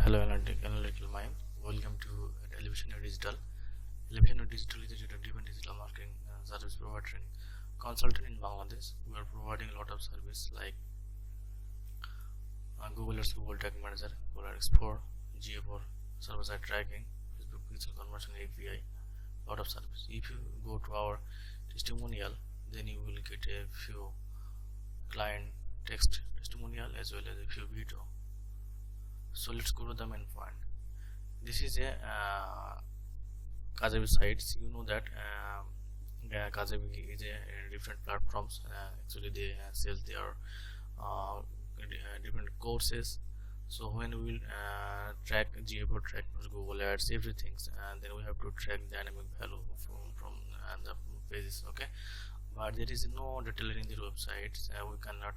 Hello, analytical mind. Welcome to Elevation Digital. Elevation Digital is a data-driven digital marketing service provider and consultant in Bangladesh. We are providing a lot of service like Google Ads, Google Tag Manager, Google Export, GA4, server-side tracking, Facebook pixel conversion API, lot of service. If you go to our testimonial, then you will get a few client text testimonial as well as a few video. So let's go to the main point. This is a Kajabi sites. You know that Kajabi is a different platforms. Actually, they sell their different courses. So when we will track GA4, track Google Ads, everything, and then we have to track dynamic value from the pages. Okay, but there is no data layer in the websites. We cannot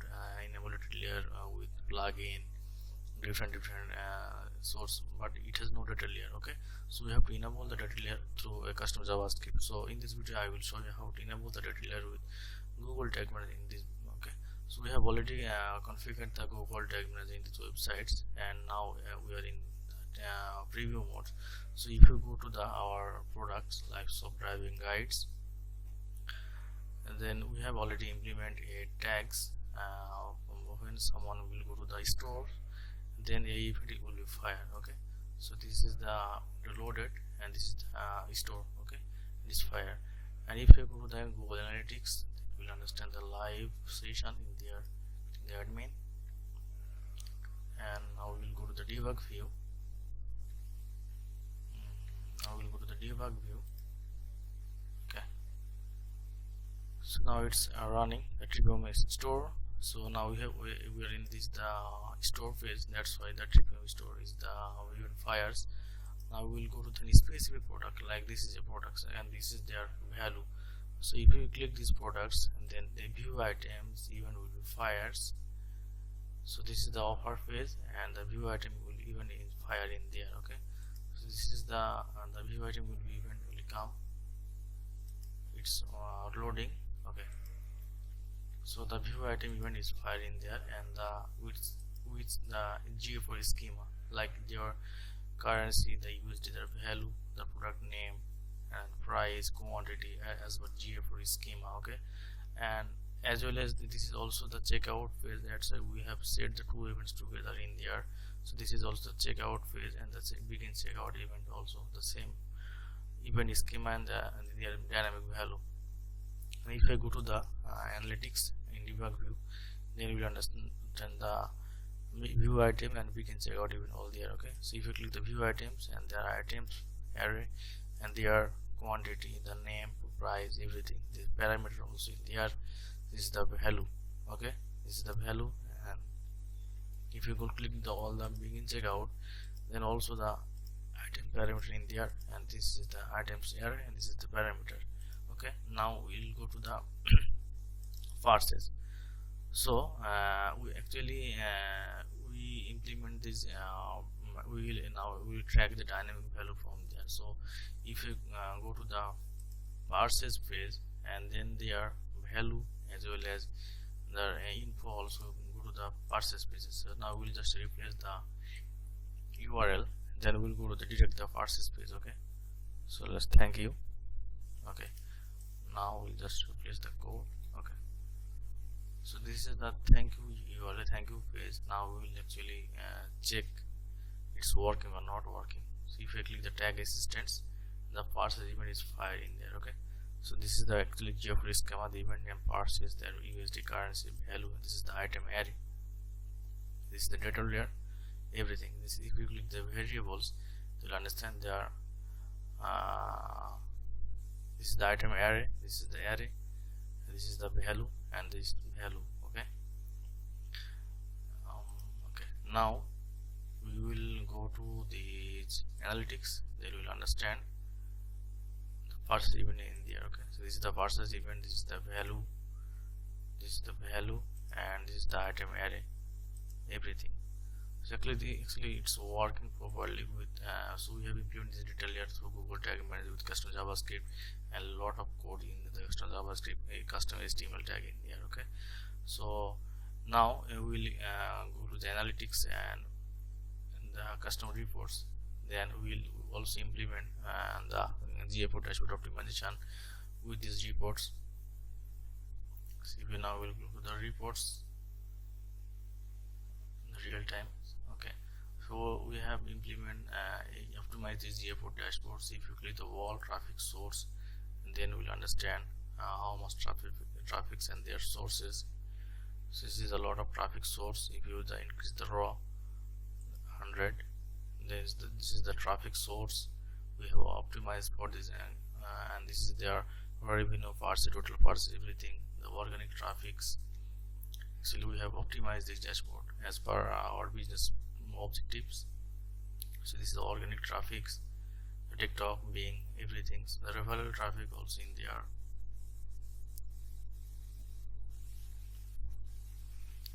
enable data layer with plugin different source, but it has no data layer. Okay, so we have to enable the data layer through a custom JavaScript. So in this video I will show you how to enable the data layer with Google Tag Manager in this. Okay, so we have already configured the Google Tag Manager in these websites, and now we are in preview mode. So if you go to our products like soft driving guides, and then we have already implemented a tags. When someone will go to the store, then a event will be fired. Okay, so this is the reloaded and this is the store. Okay, this fire. And if you go to the Google Analytics, you will understand the live session in the admin. And now we will go to the debug view. Now we will go to the debug view. Okay, so now it's running the Trivium store. So now we are in this the store phase. That's why the Trivium store is the event fires. Now we will go to the specific product, like this is a product and this is their value. So if you click these products, and then the view items event will be fires. So this is the offer phase, and the view item will even fire in there. Okay, so this is the view item will be event will come. It's loading. Okay, so the view item event is fired in there, and the with the GA4 schema, like your currency, the USD, the value, the product name, and price, quantity as per GA4 schema. Okay, and as well as this is also the checkout phase. That's why we have set the two events together in there. So this is also the checkout phase, and the begin checkout event also the same event schema and the dynamic value. And if I go to the analytics in debug view, then we will understand the view item, and we can check out even all there. Okay, so if you click the view items, and there are items array, and their quantity, the name, price, everything, the parameter also in there. This is the value. Okay, this is the value, and if you go click the all the begin checkout, then also the item parameter in there, and this is the items array, and this is the parameter. Okay, now we'll go to the parses. So we actually we implement this. We will track the dynamic value from there. So if you go to the parses page, and then their value as well as the info also go to the parses pages. So now we'll just replace the URL. Then we'll go to the direct the parses page. Okay, so let's thank you. Okay, now we'll just replace the code. Okay, so this is the thank you URL, thank you page. Now we will actually check it's working or not working. So if I click the tag assistance, the parses event is fired in there. Okay, so this is the actually GA4 schema. The event name parses their USD currency value. This is the item array. This is the data layer. Everything. This if you click the variables, you'll understand there are. This is the item array, this is the array, this is the value, and this value. Okay, okay, now we will go to the analytics. Then we will understand the parses event in there. Okay, so this is the parses event, this is the value, this is the value, and this is the item array, everything. So actually it's working properly with so we have implemented this data layer through Google Tag Manager with custom JavaScript and a lot of code in the custom JavaScript, a custom HTML tag in here. Okay, so now we will go to the analytics, and the custom reports. Then we will also implement the GA4 dashboard optimization with these reports. So if you now will go to the reports in real time. Okay, so we have implement optimize these GA4 dashboards. If you click the wall traffic source, and then we'll understand how much traffics and their sources. So this is a lot of traffic source. If you increase the raw 100, this is the traffic source we have optimized for this, and this is their revenue parts, total parts, everything, the organic traffics. Actually we have optimized this dashboard as per our business objectives. So this is the organic traffics, the TikTok, Bing, everything. So the referral traffic also in there.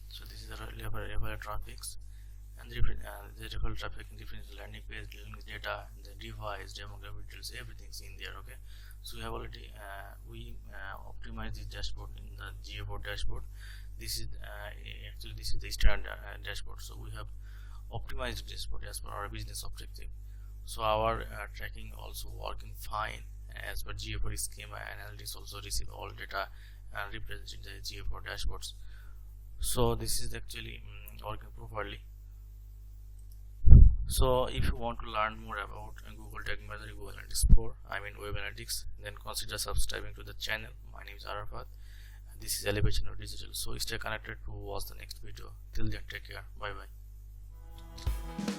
So this is the referral traffics, and the referral traffic in different landing page, links, data, the device, demographic details, everything's in there. Okay, so we have already optimized this dashboard in the GA4 dashboard. This is actually this is the standard dashboard. So we have optimized the dashboard as per our business objective. So our tracking also working fine as per GA4 schema. Analytics also receive all data and represent the GA4 dashboards. So this is actually working properly. So if you want to learn more about Google Tag Manager, Google Analytics Pro, Web Analytics, then consider subscribing to the channel. My name is Arafat. This is Elevation of Digital. So stay connected to watch the next video. Till then, take care. Bye bye.